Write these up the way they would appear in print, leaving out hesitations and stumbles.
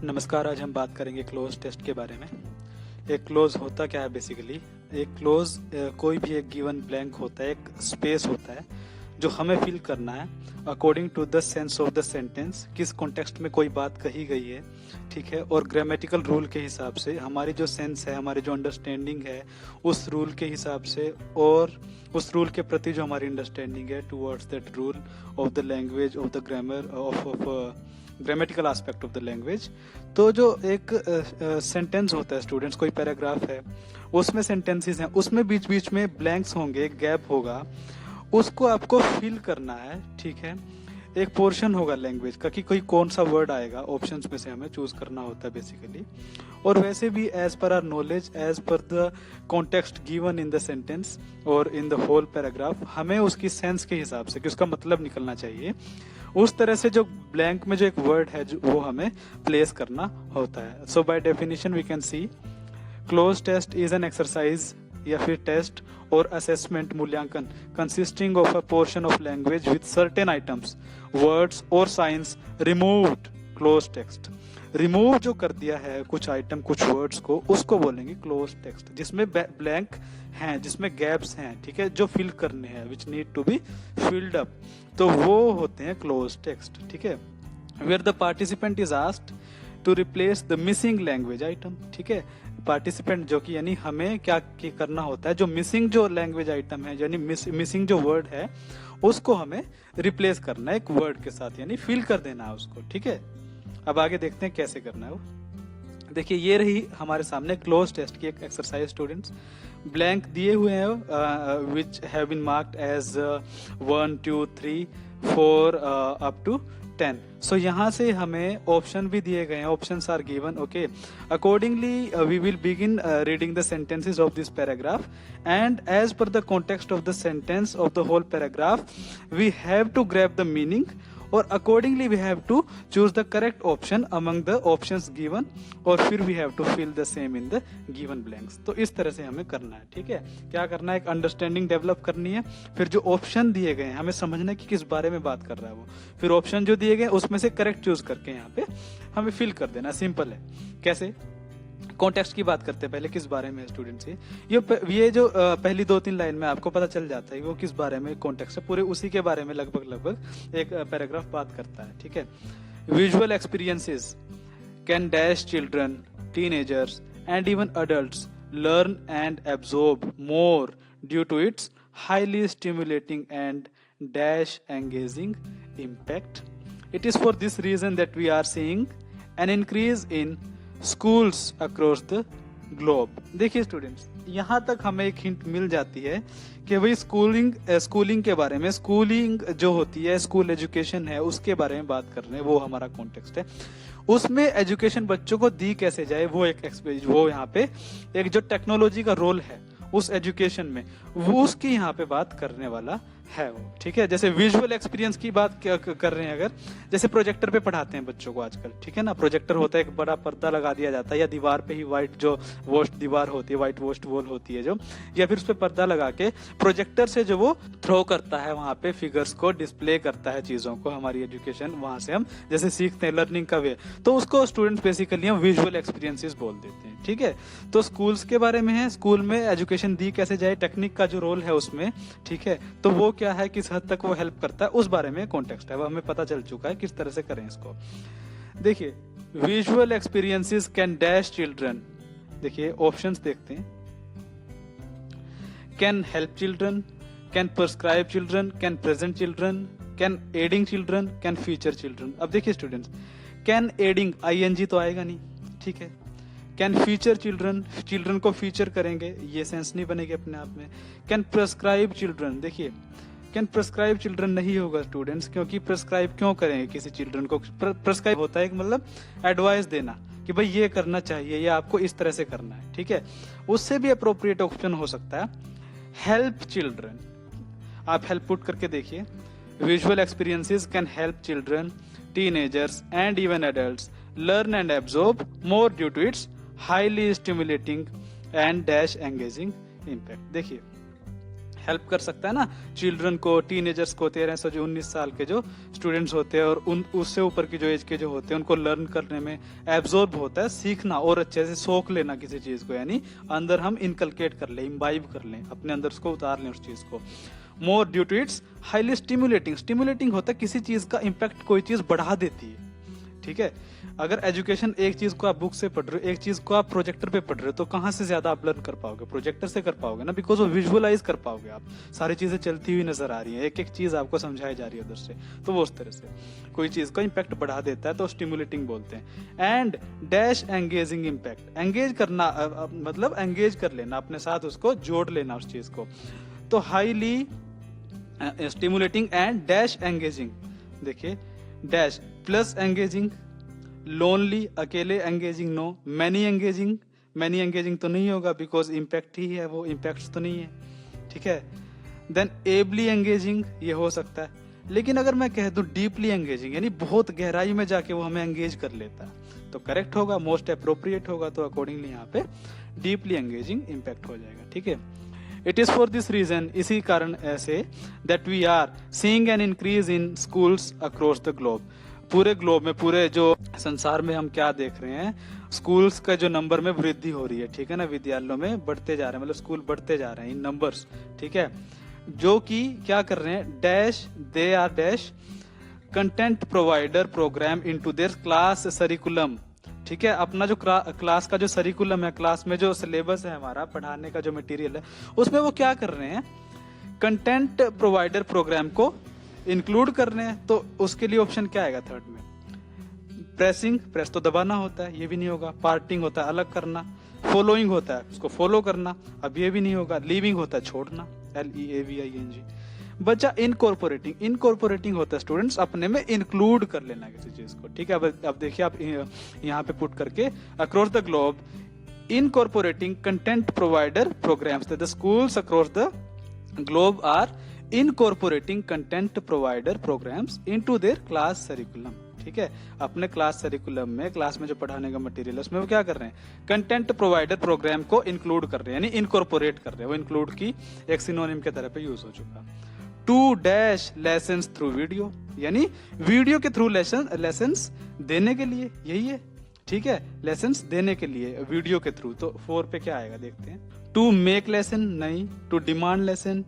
नमस्कार। आज हम बात करेंगे क्लोज टेस्ट के बारे में। एक क्लोज होता क्या है बेसिकली? एक क्लोज कोई भी एक गिवन ब्लैंक होता है, एक स्पेस होता है जो हमें फिल करना है according to the sense of the sentence. किस कॉन्टेक्स्ट में कोई बात कही गई है, ठीक है, और ग्रामेटिकल रूल के हिसाब से हमारी जो सेंस है, हमारी जो अंडरस्टैंडिंग है उस रूल के हिसाब से, और उस रूल के प्रति जो हमारी अंडरस्टैंडिंग है towards that rule of the language, of the grammar, of grammatical aspect of the language. तो जो एक सेंटेंस होता है स्टूडेंट्स, कोई पैराग्राफ है, उसमें सेंटेंसेस हैं, उसमें बीच बीच में ब्लैंक्स होंगे, गैप होगा, उसको आपको फिल करना है, ठीक है। एक पोर्शन होगा लैंग्वेज का कि कोई कौन सा वर्ड आएगा, ऑप्शंस में से हमें चूज करना होता है बेसिकली। और वैसे भी as per our knowledge, as per the context given in the sentence और इन द होल पैराग्राफ, हमें उसकी सेंस के हिसाब से कि उसका मतलब निकलना चाहिए, उस तरह से जो ब्लैंक में जो एक वर्ड है वो हमें प्लेस करना होता है। So by definition we can see cloze test is an exercise या फिर टेस्ट और असेसमेंट, मूल्यांकन consisting of a portion of language with certain items, words और signs removed. Cloze text remove जो कर दिया है कुछ आइटम, कुछ वर्ड्स को, उसको बोलेंगे क्लोज टेक्स्ट, जिसमें ब्लैंक हैं, जिसमें गैप्स हैं, ठीक है, जो फिल करने हैं, which need to be filled up, तो वो होते हैं क्लोज टेक्स्ट, ठीक है। Where the participant is asked to replace the missing language item, ठीक है। पार्टिसिपेंट जो कि यानी हमें क्या करना होता है, जो मिसिंग जो लैंग्वेज आइटम है, यानी मिसिंग जो वर्ड है, उसको हमें रिप्लेस करना है एक वर्ड के साथ, यानी फिल कर देना है उसको, ठीक है। अब आगे देखते हैं कैसे करना है वो। देखिए, ये रही हमारे सामने क्लोज टेस्ट की एक एक्सरसाइज स्टूडेंट्स। ब्लैंक दिए हुए हैं which have been marked as 1 2 3 4 up to 10। So यहाँ से हमें ऑप्शन भी दिए गए हैं, options are given, okay. Accordingly we will begin reading the sentences of this paragraph and as per the context of the sentence of the whole paragraph we have to grab the meaning, और accordingly we have to choose the correct option among the options given, और फिर we have to fill the same in the given blanks. तो इस तरह से हमें करना है, ठीक है। क्या करना है, एक अंडरस्टैंडिंग डेवलप करनी है, फिर जो ऑप्शन दिए गए हैं हमें समझना है कि किस बारे में बात कर रहा है वो, फिर ऑप्शन जो दिए गए उसमें से करेक्ट चूज करके यहाँ पे हमें फिल कर देना। सिंपल है। कैसे? कॉन्टेक्स्ट की बात करते हैं पहले, किस बारे में स्टूडेंट्स ये जो पहली 2-3 लाइन में आपको पता चल जाता है वो किस बारे में कॉन्टेक्स्ट है, पूरे उसी के बारे में लगभग एक पैराग्राफ बात करता है, ठीक है। Visual experiences can dash children, teenagers and even adults learn and absorb more due to its highly stimulating and dash engaging impact. It is for this reason that we are seeing an increase in schools across the globe। देखिए students, यहाँ तक हमें एक hint मिल जाती है कि भाई schooling के बारे में, स्कूलिंग जो होती है, स्कूल एजुकेशन है, उसके बारे में बात कर रहे हैं, वो हमारा कॉन्टेक्स्ट है। उसमें एजुकेशन बच्चों को दी कैसे जाए, वो यहाँ पे एक जो टेक्नोलॉजी का रोल है उस एजुकेशन में, वो उसकी यहाँ पे बात करने वाला है वो, ठीक है। जैसे विजुअल एक्सपीरियंस की बात कर रहे हैं, अगर जैसे प्रोजेक्टर पे पढ़ाते हैं बच्चों को आजकल, ठीक है ना, प्रोजेक्टर होता है, एक बड़ा पर्दा लगा दिया जाता है, या दीवार पे ही व्हाइट जो वॉश्ड दीवार होती है, व्हाइट वॉश्ड वॉल होती है जो, या फिर उस पे पर्दा लगा के प्रोजेक्टर से जो वो थ्रो करता है वहां पे फिगर्स को, डिस्प्ले करता है चीजों को, हमारी एजुकेशन वहां से हम जैसे सीखते हैं, लर्निंग का वे, तो उसको स्टूडेंट्स बेसिकली हम विजुअल एक्सपीरियंसेस बोल देते हैं, ठीक है। तो स्कूल्स के बारे में है, स्कूल में एजुकेशन दी कैसे जाए, टेक्निक का जो रोल है उसमें, ठीक है, तो वो क्या है, किस हद तक वो हेल्प करता है, उस बारे में कॉन्टेक्स्ट है, वो हमें पता चल चुका है किस तरह से करें इसको। देखिए, visual experiences can dash children, देखिए ऑप्शंस देखते हैं, can help children, can prescribe children, can present children, can adding children, can feature children. अब देखिए स्टूडेंट्स, कैन एडिंग आईएनजी तो आएगा नहीं, ठीक है। कैन फीचर चिल्ड्रन, चिल्ड्रन को फीचर करेंगे, ये सेंस नहीं बनेगी अपने आप में। कैन प्रिस्क्राइब चिल्ड्रन, देखिए कैन प्रिस्क्राइब चिल्ड्रन नहीं होगा स्टूडेंट्स, क्योंकि प्रिस्क्राइब क्यों करेंगे किसी चिल्ड्रन को? प्रिस्क्राइब होता है एक मतलब एडवाइस देना कि भाई ये करना चाहिए या आपको इस तरह से करना है, ठीक है। उससे भी अप्रोप्रिएट ऑप्शन हो सकता है हेल्प चिल्ड्रन। आप हेल्प पुट करके देखिए, visual experiences can help children, teenagers and even adults learn and absorb more due to its highly stimulating and dash engaging impact. देखिए हेल्प कर सकता है ना चिल्ड्रन को, टीनेजर्स को, 13 से जो 19 साल के जो स्टूडेंट्स होते हैं और उन उससे ऊपर की जो एज के जो होते हैं उनको लर्न करने में एब्जॉर्ब होता है, सीखना और अच्छे से सोख लेना किसी चीज को, यानी अंदर हम इनकलकेट कर लें, इम्बाइब कर लें, अपने अंदर उसको उतार लें उस चीज को। More due to its highly stimulating, stimulating होता है किसी चीज का इम्पैक्ट कोई चीज बढ़ा देती है, ठीक है। अगर एजुकेशन एक चीज को आप बुक से पढ़ रहे हो, एक चीज को आप प्रोजेक्टर पे पढ़ रहे हो, तो कहाँ से ज्यादा आप लर्न कर पाओगे? प्रोजेक्टर से कर पाओगे ना, बिकॉज वो विजुअलाइज कर पाओगे आप, सारी चीजें चलती हुई नजर आ रही है, एक एक चीज आपको समझाई जा रही है उधर से। तो वो उस तरह से कोई चीज का इम्पैक्ट बढ़ा देता है तो स्टिमुलेटिंग बोलते हैं। And dash engaging impact, engage करना मतलब एंगेज कर लेना, अपने साथ उसको जोड़ लेना उस चीज को। तो highly stimulating and dash engaging, देखिए डैश प्लस एंगेजिंग, लोनली अकेले engaging no, many engaging, many engaging तो नहीं होगा बिकॉज इम्पैक्ट ही है वो, इम्पैक्ट तो नहीं है, ठीक है। देन एबली एंगेजिंग ये हो सकता है, लेकिन अगर मैं कह दूं डीपली एंगेजिंग यानी बहुत गहराई में जाके वो हमें एंगेज कर लेता है तो करेक्ट होगा, मोस्ट अप्रोप्रिएट होगा, तो अकॉर्डिंगली यहाँ पे डीपली एंगेजिंग इम्पैक्ट हो जाएगा, ठीक है। It is for this reason, इसी कारण ऐसे, that we are seeing an increase in schools across the globe, पूरे ग्लोब में, पूरे जो संसार में हम क्या देख रहे हैं, स्कूल्स का जो नंबर में वृद्धि हो रही है, ठीक है ना, विद्यालयों में बढ़ते जा रहे हैं, मतलब स्कूल बढ़ते जा रहे हैं इन नंबर्स, ठीक है, जो कि क्या कर रहे हैं, dash they are dash content provider program into their class curriculum, ठीक है। अपना जो क्लास का जो सरिकुलम है, क्लास में जो सिलेबस है हमारा पढ़ाने का जो मटेरियल है, उसमें वो क्या कर रहे हैं, कंटेंट प्रोवाइडर प्रोग्राम को इंक्लूड कर रहे हैं। तो उसके लिए ऑप्शन क्या आएगा थर्ड में, प्रेसिंग, प्रेस तो दबाना होता है, ये भी नहीं होगा, पार्टिंग होता है अलग करना, फॉलोइंग होता है उसको फॉलो करना, अब ये भी नहीं होगा, लीविंग होता है छोड़ना, LEAVING, बच्चा इनकॉर्पोरेटिंग, इनकॉर्पोरेटिंग होता है स्टूडेंट्स अपने में इंक्लूड कर लेना किसी चीज को, ठीक है। अब देखिए आप यहाँ पे पुट करके, across the globe incorporating content provider programs, the schools across the globe are incorporating content provider programs into their class curriculum, ठीक है। अपने क्लास सरिकुलम में, क्लास में जो पढ़ाने का मटेरियल है उसमें वो क्या कर रहे हैं, कंटेंट प्रोवाइडर प्रोग्राम को इंक्लूड कर रहे हैं, यानी इनकॉर्पोरेट कर रहे हैं, वो इंक्लूड की एक सिनोनिम के तरह पे यूज हो चुका। To dash lessons through video, यानी वीडियो के थ्रू लेसन्स देने के लिए, यही है, ठीक है, लेसन्स देने के लिए वीडियो के थ्रू। तो 4 पे क्या आएगा देखते हैं, टू मेक लेसन नहीं, to demand lesson,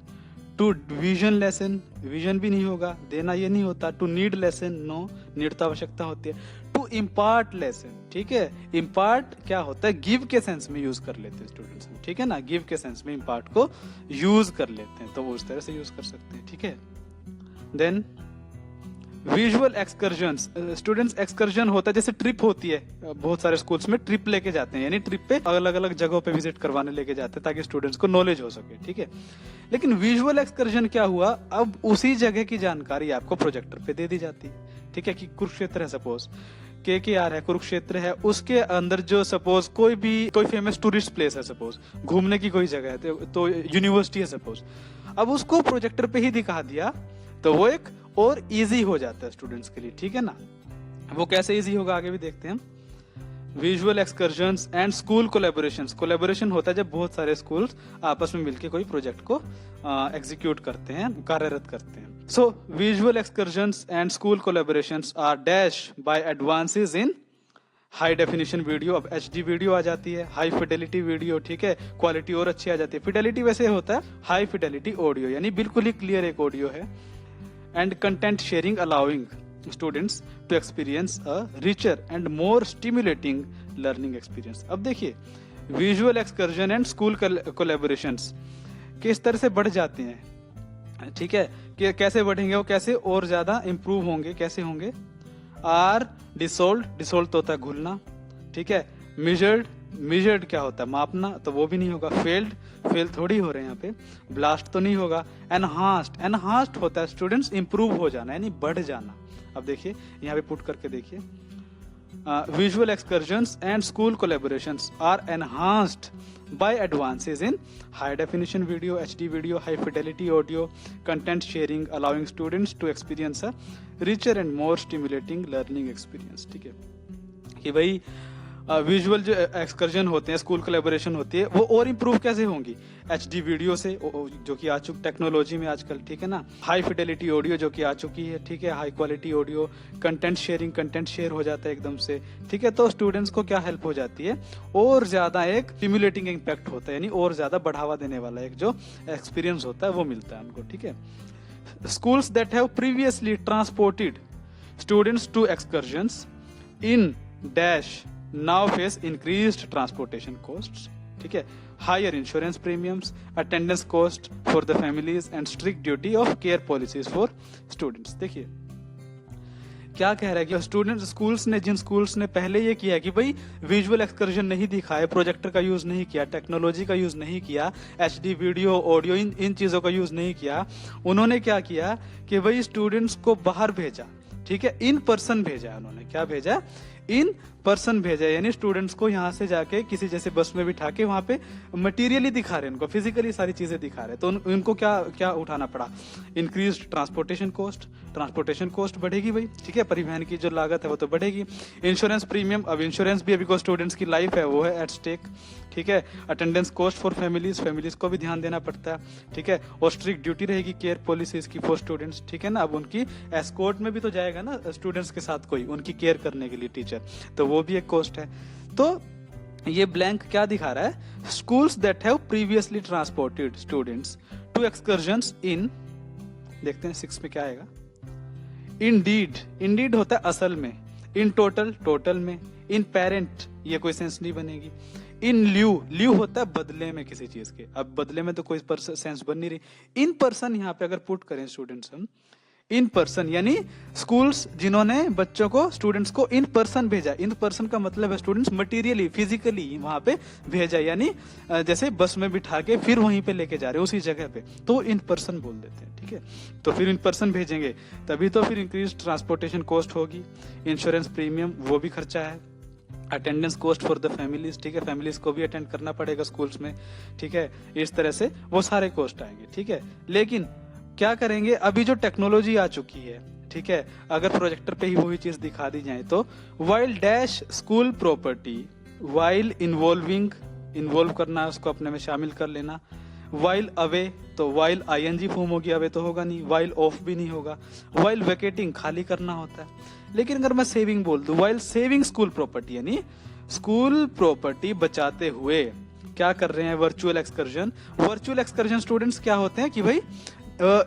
to vision lesson, vision भी नहीं होगा, देना ये नहीं होता, to need lesson no, need तो आवश्यकता होती है, टू इम्पार्ट लेसन, ठीक है, इम्पार्ट क्या होता है, गिव के सेंस में यूज कर लेते हैं स्टूडेंट्स, ठीक है ना, गिव के सेंस में इम्पार्ट को यूज कर लेते हैं, तो वो उस तरह से यूज कर सकते हैं, ठीक है। देन विजुअल एक्सकर्जन्स, स्टूडेंट्स एक्सकर्जन होता है जैसे ट्रिप होती है, बहुत सारे स्कूल्स में ट्रिप लेके जाते हैं, यानी ट्रिप पे अलग अलग जगहों पे विजिट करवाने लेके जाते हैं ताकि स्टूडेंट्स को नॉलेज हो सके, ठीक है। लेकिन विजुअल एक्सकर्जन क्या हुआ, अब उसी जगह की जानकारी आपको प्रोजेक्टर पे दे दी जाती है, ठीक है, कि कुरुक्षेत्र है सपोज, KKR है, कुरुक्षेत्र है, उसके अंदर जो सपोज कोई फेमस टूरिस्ट प्लेस है, सपोज घूमने की कोई जगह है, तो यूनिवर्सिटी है सपोज, अब उसको प्रोजेक्टर पे ही दिखा दिया तो वो एक और इजी हो जाता है स्टूडेंट्स के लिए, ठीक है ना। वो कैसे इजी होगा आगे भी देखते हैं। Visual excursions and school collaborations, collaboration होता है जब बहुत सारे स्कूल्स आपस में मिलकर कोई प्रोजेक्ट को एग्जीक्यूट करते हैं, कार्यरत करते हैं। So visual excursions and school collaborations are dash by advances in high definition video, अब HD वीडियो आ जाती है, हाई फिडेलिटी वीडियो, ठीक है, क्वालिटी और अच्छी आ जाती है। फिडेलिटी वैसे होता है हाई फिडेलिटी ऑडियो, यानी बिल्कुल ही क्लियर एक ऑडियो है। And content sharing allowing students to experience a richer and more stimulating learning experience। अब देखिए visual excursion and school collaborations किस तरह से बढ़ जाते हैं, ठीक है, कि कैसे बढ़ेंगे वो, कैसे और ज्यादा इंप्रूव होंगे, कैसे होंगे। आर डिसोल्ड, डिसोल्ड तो होता है घुलना, ठीक है। मेजर्ड, मेजर्ड क्या होता है मापना, तो वो भी नहीं होगा। फेल्ड, फेल थोड़ी हो रहे हैं यहाँ पे। ब्लास्ट तो नहीं होगा। एनहांस्ड, एनहांस्ड होता है स्टूडेंट्स इंप्रूव हो जाना, यानी बढ़ जाना। अब देखिए यहाँ पे पुट करके देखिए, visual excursions and school collaborations are enhanced by advances in high definition video, HD video, high fidelity audio, content sharing, allowing students to experience a richer and more stimulating learning experience। ठीक है कि भाई visual जो excursion होते हैं, school collaboration होती है, वो और इम्प्रूव कैसे होंगी? HD वीडियो से, जो कि आ चुकी टेक्नोलॉजी में आजकल, ठीक है ना, हाई फिडेलिटी ऑडियो जो कि आ चुकी है, ठीक है, high quality audio, content sharing, content share हो जाता है एकदम से, ठीक है। तो स्टूडेंट्स को क्या हेल्प हो जाती है, और ज्यादा एक स्टिमुलेटिंग इम्पैक्ट होता है, यानी और ज्यादा बढ़ावा देने वाला एक जो एक्सपीरियंस होता है वो मिलता है उनको, ठीक है। Schools that have previously transported students to excursions in dash now face increased transportation costs, ठीक है, higher insurance premiums, attendance cost for the families and strict duty of care policies for students। देखिए क्या कह रहा है कि जिन schools ने पहले ये किया कि भाई विजुअल एक्सकर्जन नहीं दिखाए, प्रोजेक्टर का यूज नहीं किया, टेक्नोलॉजी का यूज नहीं किया, HD वीडियो ऑडियो इन चीजों का यूज नहीं किया, उन्होंने क्या किया कि भाई स्टूडेंट्स को बाहर भेजा, ठीक है, इन पर्सन भेजा। उन्होंने क्या भेजा? इन पर्सन भेजा, यानी स्टूडेंट्स को यहाँ से जाके किसी जैसे बस में बिठा के वहां पे मटेरियली दिखा रहे हैं, उनको फिजिकली सारी चीजें दिखा रहे हैं। तो उनको क्या क्या उठाना पड़ा? इंक्रीज ट्रांसपोर्टेशन कॉस्ट बढ़ेगी भाई, ठीक है, परिवहन की जो लागत है वो तो बढ़ेगी। इंश्योरेंस प्रीमियम, अब इंश्योरेंस भी अभी को स्टूडेंट्स की लाइफ है वो है एट स्टेक, ठीक है। अटेंडेंस कॉस्ट फॉर फैमिलीज को भी ध्यान देना पड़ता है, ठीक है। और स्ट्रिक्ट ड्यूटी रहेगी केयर पॉलिसीज की फॉर स्टूडेंट्स, ठीक है ना। अब उनकी एस्कॉर्ट में भी तो जाएगा ना स्टूडेंट्स के साथ कोई, उनकी केयर करने के लिए टीचर, तो वो भी एक कॉस्ट है। तो ये ब्लैंक क्या दिखा रहा है? Schools that have previously transported students to excursions in, देखते हैं 6 में क्या आएगा। इंडीड होता है असल में, इन टोटल में, इन पेरेंट ये कोई सेंस नहीं बनेगी। इन ल्यू होता है बदले में किसी चीज के, अब बदले में तो कोई सेंस बन नहीं रही। इन पर्सन यहाँ पे अगर पुट करें स्टूडेंट्स हम, इन पर्सन यानी स्कूल्स जिन्होंने बच्चों को, स्टूडेंट्स को इन पर्सन भेजा। इन पर्सन का मतलब है स्टूडेंट्स मटेरियली, फिजिकली वहां पे भेजा, यानी जैसे बस में बिठा के फिर वहीं पे लेके जा रहे हैं उसी जगह पे, तो इन पर्सन बोल देते हैं, ठीक है। तो फिर इन पर्सन भेजेंगे तभी तो फिर इंक्रीज ट्रांसपोर्टेशन कॉस्ट होगी। इंश्योरेंस प्रीमियम वो भी खर्चा है। Attendance cost for the families, ठीक है, फैमिलीज को भी अटेंड करना पड़ेगा स्कूल्स में, ठीक है। इस तरह से वो सारे कॉस्ट आएंगे, ठीक है। लेकिन क्या करेंगे, अभी जो टेक्नोलॉजी आ चुकी है, ठीक है, अगर प्रोजेक्टर पे ही वही चीज दिखा दी जाए तो while dash school property, while involve करना, उसको अपने में शामिल कर लेना। वाइल अवे, तो वाइल ING फॉर्म होगी, अवे तो होगा नहीं, वाइल ऑफ भी नहीं होगा। वाइल वेकेटिंग, खाली करना होता है। लेकिन अगर मैं सेविंग बोल दूं, वाइल सेविंग स्कूल प्रॉपर्टी, यानी स्कूल प्रॉपर्टी बचाते हुए क्या कर रहे हैं? वर्चुअल एक्सकर्जन स्टूडेंट्स क्या होते हैं कि भाई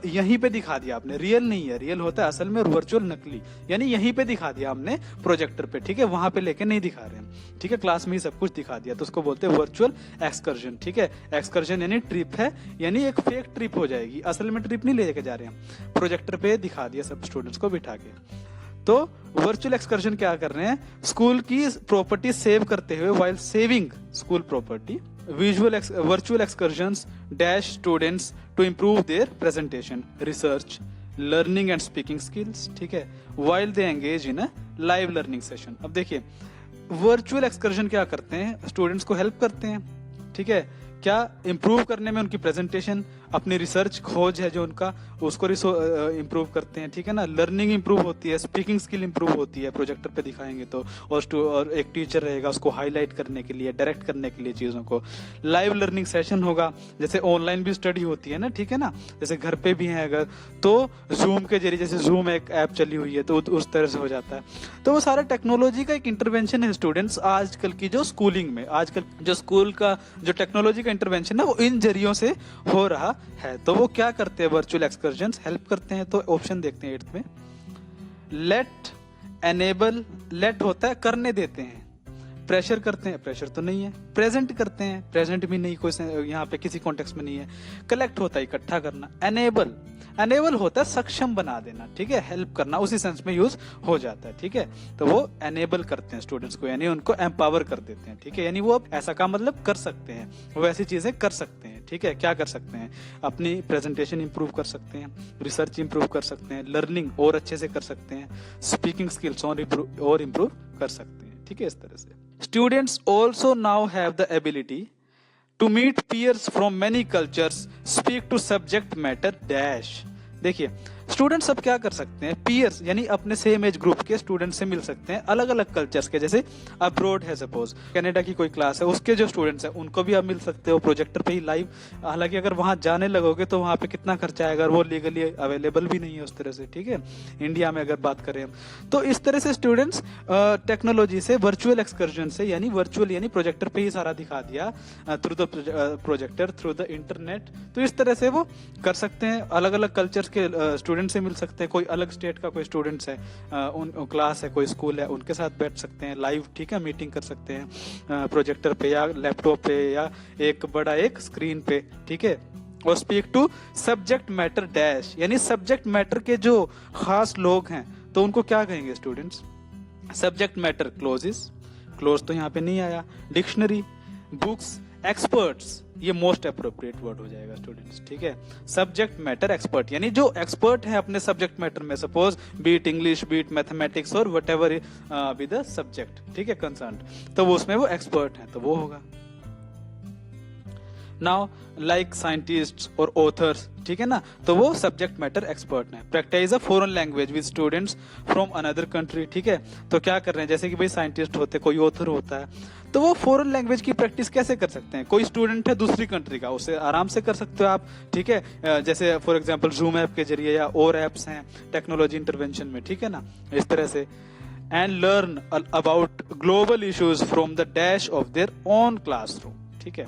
यहीं पे दिखा दिया आपने, रियल नहीं है, रियल होता है असल में, वर्चुअल नकली, यानी यहीं पे दिखा दिया हमने प्रोजेक्टर पे, ठीक है, वहां पे लेके नहीं दिखा रहे हैं, ठीक है, क्लास में ही सब कुछ दिखा दिया, तो उसको बोलते हैं वर्चुअल एक्सकर्जन, ठीक है। एक्सकर्जन यानी ट्रिप है, यानी एक फेक ट्रिप हो जाएगी, असल में ट्रिप नहीं लेके जा रहे हैं, प्रोजेक्टर पे दिखा दिया सब स्टूडेंट्स को बिठा के। तो वर्चुअल एक्सकर्जन क्या कर रहे हैं? स्कूल की प्रॉपर्टी सेव करते हुए, while saving school property, virtual excursions dash students to improve their presentation, research, learning and speaking skills, ठीक है, while they engage in a live learning session। अब देखिए वर्चुअल एक्सकर्जन क्या करते हैं? स्टूडेंट्स को हेल्प करते हैं, ठीक है, क्या इंप्रूव करने में, उनकी प्रेजेंटेशन, अपनी रिसर्च खोज है जो उनका, उसको इंप्रूव करते हैं, ठीक है ना। लर्निंग इंप्रूव होती है, स्पीकिंग स्किल इंप्रूव होती है, प्रोजेक्टर पे दिखाएंगे तो, और एक टीचर रहेगा उसको हाईलाइट करने के लिए, डायरेक्ट करने के लिए चीजों को। लाइव लर्निंग सेशन होगा, जैसे ऑनलाइन भी स्टडी होती है ना, ठीक है ना, जैसे घर पे भी है अगर, तो जूम के जरिए, जैसे जूम एक ऐप चली हुई है तो उस तरह से हो जाता है। तो वो सारा टेक्नोलॉजी का एक इंटरवेंशन है स्टूडेंट्स, आजकल की जो स्कूलिंग में, आजकल जो स्कूल का जो टेक्नोलॉजी का इंटरवेंशन है वो इन जरियों से हो रहा है। तो वो क्या करते हैं? वर्चुअल एक्सकर्जन्स हेल्प करते हैं। तो ऑप्शन देखते हैं 8th में, लेट एनेबल, लेट होता है करने देते हैं, प्रेशर करते हैं, प्रेशर तो नहीं है, प्रेजेंट करते हैं, प्रेजेंट भी नहीं, कोई यहाँ पे किसी कॉन्टेक्स्ट में नहीं है। कलेक्ट होता है इकट्ठा करना। एनेबल होता है सक्षम बना देना, ठीक है, हेल्प करना, उसी सेंस में यूज हो जाता है, ठीक है। तो वो एनेबल करते हैं स्टूडेंट्स को, यानी उनको एम्पावर कर देते हैं, ठीक है, यानी वो अब ऐसा काम मतलब कर सकते हैं, वो ऐसी चीजें कर सकते हैं, ठीक है। क्या कर सकते हैं? अपनी प्रेजेंटेशन इंप्रूव कर सकते हैं, रिसर्च इंप्रूव कर सकते हैं, लर्निंग और अच्छे से कर सकते हैं, स्पीकिंग स्किल्स और इंप्रूव कर सकते हैं, ठीक है, इस तरह से। Students also now have the ability to meet peers from many cultures, speak to subject matter dash। देखिए स्टूडेंट्स अब क्या कर सकते हैं, पीयर्स यानी अपने सेम एज ग्रुप के स्टूडेंट से मिल सकते हैं, अलग अलग कल्चर्स के, जैसे अब्रोड है सपोज कनाडा की कोई क्लास है, उसके जो स्टूडेंट्स हैं उनको भी आप मिल सकते हो प्रोजेक्टर पे ही लाइव। हालांकि अगर वहां जाने लगोगे तो वहां पे कितना खर्चा आएगा, वो लीगली अवेलेबल भी नहीं है उस तरह से, ठीक है, इंडिया में अगर बात करें हम। तो इस तरह से स्टूडेंट्स टेक्नोलॉजी से, वर्चुअल एक्सकर्जन से, यानी वर्चुअल यानी प्रोजेक्टर पे ही सारा दिखा दिया, through the projector, through the internet. तो इस तरह से वो कर सकते हैं, अलग अलग कल्चर्स के स्टूडेंट से मिल सकते हैं, कोई अलग स्टेट का कोई स्टूडेंट्स है, उन क्लास है, कोई स्कूल है, उनके साथ बैठ सकते हैं लाइव, ठीक है, मीटिंग कर सकते हैं प्रोजेक्टर पे या लैपटॉप पे या एक बड़ा एक स्क्रीन पे, ठीक है। और speak to subject matter dash, यानी सब्जेक्ट मैटर के जो खास लोग हैं तो उनको क्या कहेंगे students, subject matter closes, close तो यहाँ पे नहीं आया, डिक्शनरी, बुक्स, एक्सपर्ट्स, ये मोस्ट अप्रोप्रिएट वर्ड हो जाएगा स्टूडेंट्स, ठीक है। सब्जेक्ट मैटर एक्सपर्ट, यानी जो एक्सपर्ट है अपने सब्जेक्ट मैटर में, suppose be it English, be it mathematics और whatever be the subject, ठीक है, कंसर्न, तो वो उसमें वो एक्सपर्ट है, तो वो होगा। नाउ लाइक साइंटिस्ट और ऑथर्स, ठीक है ना, तो वो सब्जेक्ट मैटर एक्सपर्ट है। Practice a foreign language with students from another country, ठीक है, तो क्या कर रहे हैं, जैसे कि भाई साइंटिस्ट होते, कोई ऑथर होता है, तो वो फॉरेन लैंग्वेज की प्रैक्टिस कैसे कर सकते हैं, कोई स्टूडेंट है दूसरी कंट्री का, उससे आराम से कर सकते हो आप, ठीक है, जैसे फॉर एग्जांपल जूम ऐप के जरिए या और ऐप्स हैं टेक्नोलॉजी इंटरवेंशन में, ठीक है ना, इस तरह से। And learn about global issues from the dash of their own classroom, ठीक है।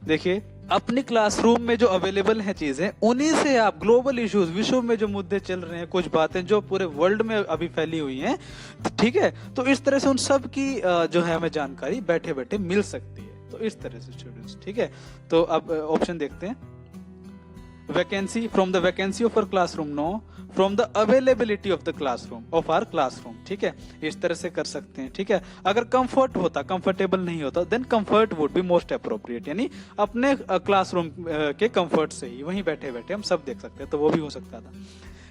देखिए अपनी क्लासरूम में जो अवेलेबल है चीजें, उन्हीं से आप ग्लोबल इश्यूज, विश्व में जो मुद्दे चल रहे हैं, कुछ बातें जो पूरे वर्ल्ड में अभी फैली हुई हैं, ठीक है, तो इस तरह से उन सब की जो है हमें जानकारी बैठे बैठे मिल सकती है। तो इस तरह से स्टूडेंट्स, ठीक है। तो अब ऑप्शन देखते हैं, vacancy, from the vacancy of our classroom, no, from the availability of the classroom, of our classroom, ठीक है, इस तरह से कर सकते हैं, ठीक है। अगर कंफर्ट होता, कंफर्टेबल नहीं होता, then comfort would be most appropriate, यानी अपने क्लासरूम के कंफर्ट से ही वहीं बैठे बैठे हम सब देख सकते हैं, तो वो भी हो सकता था।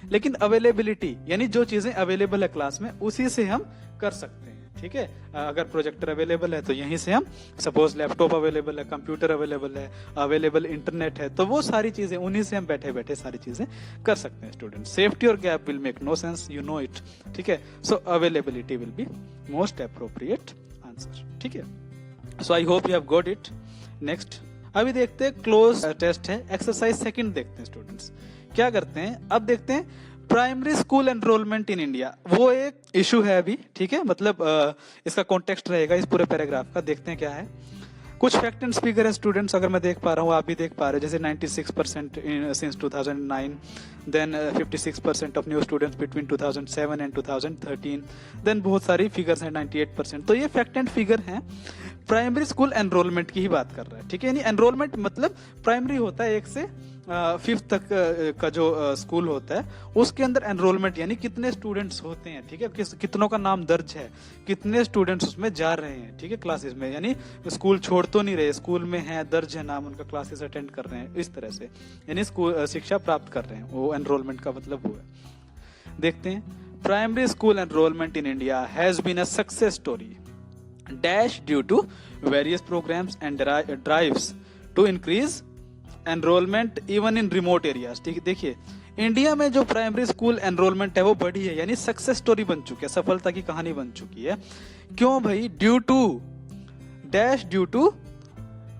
लेकिन अवेलेबिलिटी यानी जो चीजें अवेलेबल है क्लास में उसी से हम कर सकते हैं, ठीक है। अगर प्रोजेक्टर अवेलेबल है तो यहीं से हम, सपोज लैपटॉप अवेलेबल है, कंप्यूटर अवेलेबल है, अवेलेबल इंटरनेट है, तो वो सारी चीजें उन्हीं से हम बैठे बैठे सारी चीजें कर सकते हैं स्टूडेंट। सेफ्टी और gap will make no sense, you know it, ठीक है। So availability will be most appropriate answer, ठीक है। So I hope you have got it. Next अभी देखते हैं क्लोज टेस्ट है, एक्सरसाइज सेकंड देखते हैं स्टूडेंट्स क्या करते हैं। अब देखते हैं primary school enrolment in India, वो एक इशू है अभी, ठीक है, मतलब इसका कॉन्टेक्स्ट रहेगा इस पूरे पैराग्राफ का। देखते हैं क्या है। कुछ फैक्ट एंड फिगर है स्टूडेंट्स, अगर मैं देख पा रहा हूँ, आप भी देख पा रहे हो, जैसे 96% since 2009, then 56% of new students between 2007 and 2013, then बहुत सारी फिगर्स हैं 98%। तो ये फैक्ट एंड फिगर हैं, प्राइमरी स्कूल एनरोलमेंट की ही बात कर रहा है, ठीक है। यानी एनरोलमेंट मतलब प्राइमरी होता है 1 से 5th तक का जो स्कूल होता है, उसके अंदर एनरोलमेंट यानी कितने स्टूडेंट्स होते हैं, ठीक है, कितनों का नाम दर्ज है, कितने स्टूडेंट्स उसमें जा रहे हैं, ठीक है, क्लासेस में, यानी स्कूल छोड़ तो नहीं रहे, स्कूल में है, दर्ज है नाम उनका, क्लासेस अटेंड कर रहे हैं, इस तरह से, यानी स्कूल शिक्षा प्राप्त कर रहे हैं, वो एनरोलमेंट का मतलब वो है। देखते हैं, primary school enrolment in India has been a success story dash due to various programmes and drives to increase enrolment even in remote areas, ठीक है। देखिए इंडिया में जो प्राइमरी स्कूल एनरोलमेंट है वो बढ़ी है, यानी सक्सेस स्टोरी बन चुकी है, सफलता की कहानी बन चुकी है। क्यों भाई? Due to dash, due to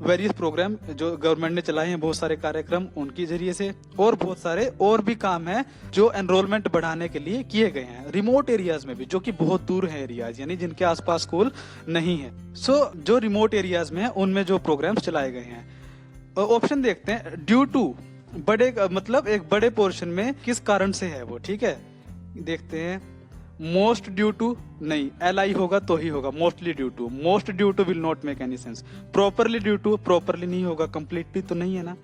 various programme जो गवर्नमेंट ने चलाए हैं, बहुत सारे कार्यक्रम उनके जरिए से, और बहुत सारे और भी काम है जो एनरोलमेंट बढ़ाने के लिए किए गए हैं रिमोट एरियाज में भी, जो कि बहुत दूर है एरियाज, यानी जिनके आसपास स्कूल नहीं है। सो जो रिमोट एरियाज में है उनमें जो प्रोग्राम्स चलाए गए हैं। ऑप्शन देखते हैं, ड्यू टू बड़े, मतलब एक बड़े पोर्शन में किस कारण से है वो, ठीक है। देखते हैं, मोस्ट ड्यू टू नहीं, LI होगा तो ही होगा, mostly due to, most due to will not make any sense. Properly due to, properly नहीं होगा, कंप्लीटली तो नहीं है ना।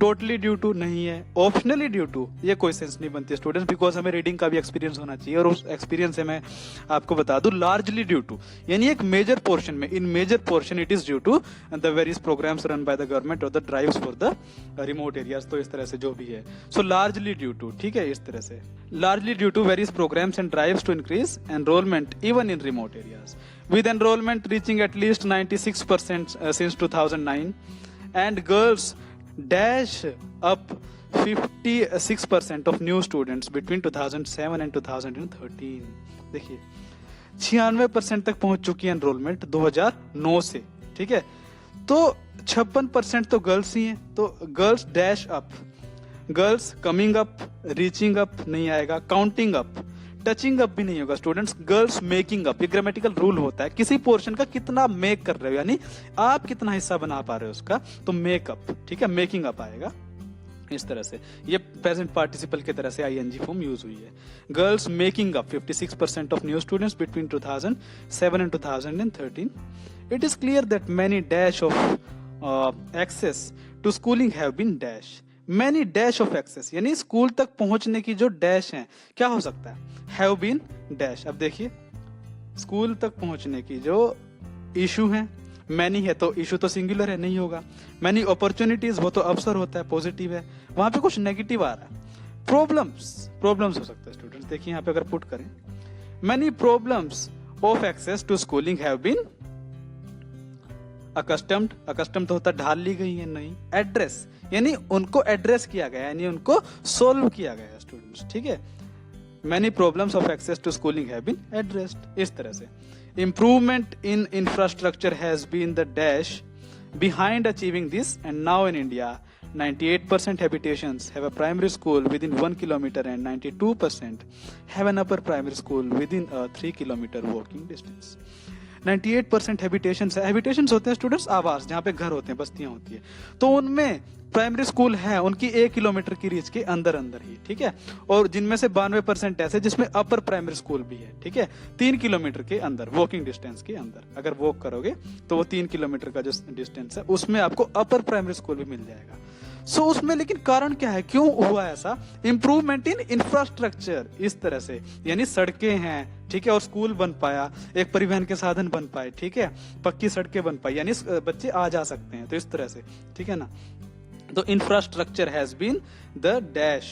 टोटली ड्यू टू नहीं है। ऑप्शनली ड्यू टू, ये कोई सेंस नहीं बनती स्टूडेंट्स, बिकॉज हमें रीडिंग का भी एक्सपीरियंस होना चाहिए, और उस एक्सपीरियंस से मैं आपको बता दूं, लार्जली ड्यू टू यानी एक मेजर पोर्शन में, in major portion it is due to the various programs run by the government और the drives for the remote areas. तो इस तरह से जो भी है, सो लार्जली ड्यू टू, ठीक है, इस तरह से largely due to various programmes and drives to increase enrolment even in remote areas, with enrollment reaching at least 96% since 2009 and girls dash up 56% of new students between 2007 and 2013. देखिए 96% तक पहुंच चुकी है एनरोलमेंट 2009 से, ठीक है। तो 56% तो गर्ल्स ही हैं, तो girls dash up, girls coming up, reaching up नहीं आएगा, काउंटिंग अप, टचिंग अप भी नहीं होगा स्टूडेंट्स, गर्ल्स मेकिंग अप। ये ग्रामेटिकल रूल होता है, किसी पोर्शन का कितना मेक कर रहे हो, यानी आप कितना हिस्सा बना पा रहे हो उसका, तो मेकअप, ठीक है, मेकिंग अप आएगा। इस तरह से ये प्रेजेंट पार्टिसिपल की तरह से आईएनजी फॉर्म यूज हुई है। Girls making up 56% of new students between 2007 and 2013. It is clear that many dash of access to schooling have been dash. Many dash of access यानी स्कूल तक पहुंचने की जो डैश है क्या हो सकता है, have been dash। अब देखिए स्कूल तक पहुंचने की जो इशू है, मैनी है तो इशू तो सिंगुलर है, नहीं होगा। मैनी अपॉर्चुनिटीज, वो तो अवसर होता है, पॉजिटिव है, वहां पे कुछ नेगेटिव आ रहा है। प्रॉब्लम्स हो सकता है स्टूडेंट्स, देखिए यहाँ पे अगर पुट करें, many problems of access to schooling have been accustomed तो होता ढाल ली गई है, नहीं। एड्रेस यानी उनको एड्रेस किया गया, यानी उनको सोल्व किया गया स्टूडेंट्स, ठीक है। Many problems of access to schooling have been addressed, इस तरह से। Improvement in infrastructure has been the dash behind achieving this, and now in India 98% habitations have a primary school within 1 kilometer and 92% have an upper primary school within a 3 kilometer walking distance. 98% habitations होते हैं students, आवास, जहाँ पे घर होते हैं, बस्तियां होती है, तो उनमें प्राइमरी स्कूल है उनकी 1 किलोमीटर की रीच के अंदर ही, ठीक है। और जिनमें से 92% ऐसे जिसमें अपर प्राइमरी स्कूल भी है, ठीक है, 3 किलोमीटर के अंदर, वॉकिंग डिस्टेंस के अंदर। अगर वॉक करोगे तो वो 3 किलोमीटर का जो डिस्टेंस है उसमें आपको अपर प्राइमरी स्कूल भी मिल जाएगा। सो उसमें लेकिन कारण क्या है, क्यों हुआ ऐसा? इंप्रूवमेंट इन इंफ्रास्ट्रक्चर, इस तरह से, यानी सड़कें हैं, ठीक है, और स्कूल बन पाया, एक परिवहन के साधन बन पाए, ठीक है, पक्की सड़कें बन पाई, यानी बच्चे आ जा सकते हैं, तो इस तरह से, ठीक है ना। तो infrastructure has been the dash,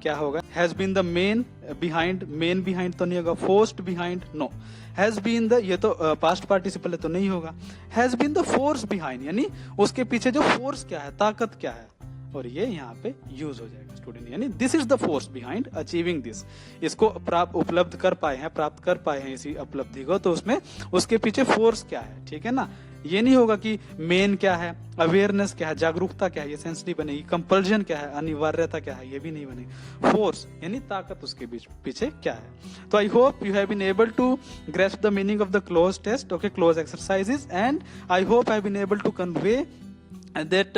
क्या होगा, has been the main behind तो नहीं होगा, forced behind, no. Has been the, ये तो पास्ट पार्टिसिपल है तो नहीं होगा। Has been the force behind, यानी उसके पीछे जो फोर्स क्या है, ताकत क्या है, और ये यहाँ पे यूज हो जाएगा स्टूडेंट, यानी this is the force behind achieving this. इसको प्राप्त कर पाए हैं इसी उपलब्धि को, तो उसमें उसके पीछे फोर्स क्या है, ठीक है ना। ये नहीं होगा कि मेन क्या है, अवेयरनेस क्या है, जागरूकता क्या है, ये सेंस नहीं बनेगी। कंपल्जन क्या है, अनिवार्यता क्या है, ये भी नहीं बनेगी। फोर्स यानी ताकत उसके पीछे क्या है। तो I hope you have been able to grasp the meaning of the cloze test, okay, cloze exercises, and I hope I have been able to convey that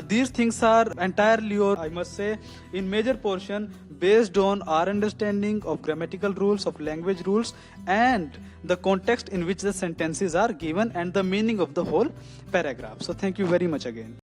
these things are entirely, or I must say in major portion, based on our understanding of grammatical rules, of language rules, and the context in which the sentences are given, and the meaning of the whole paragraph. So thank you very much again.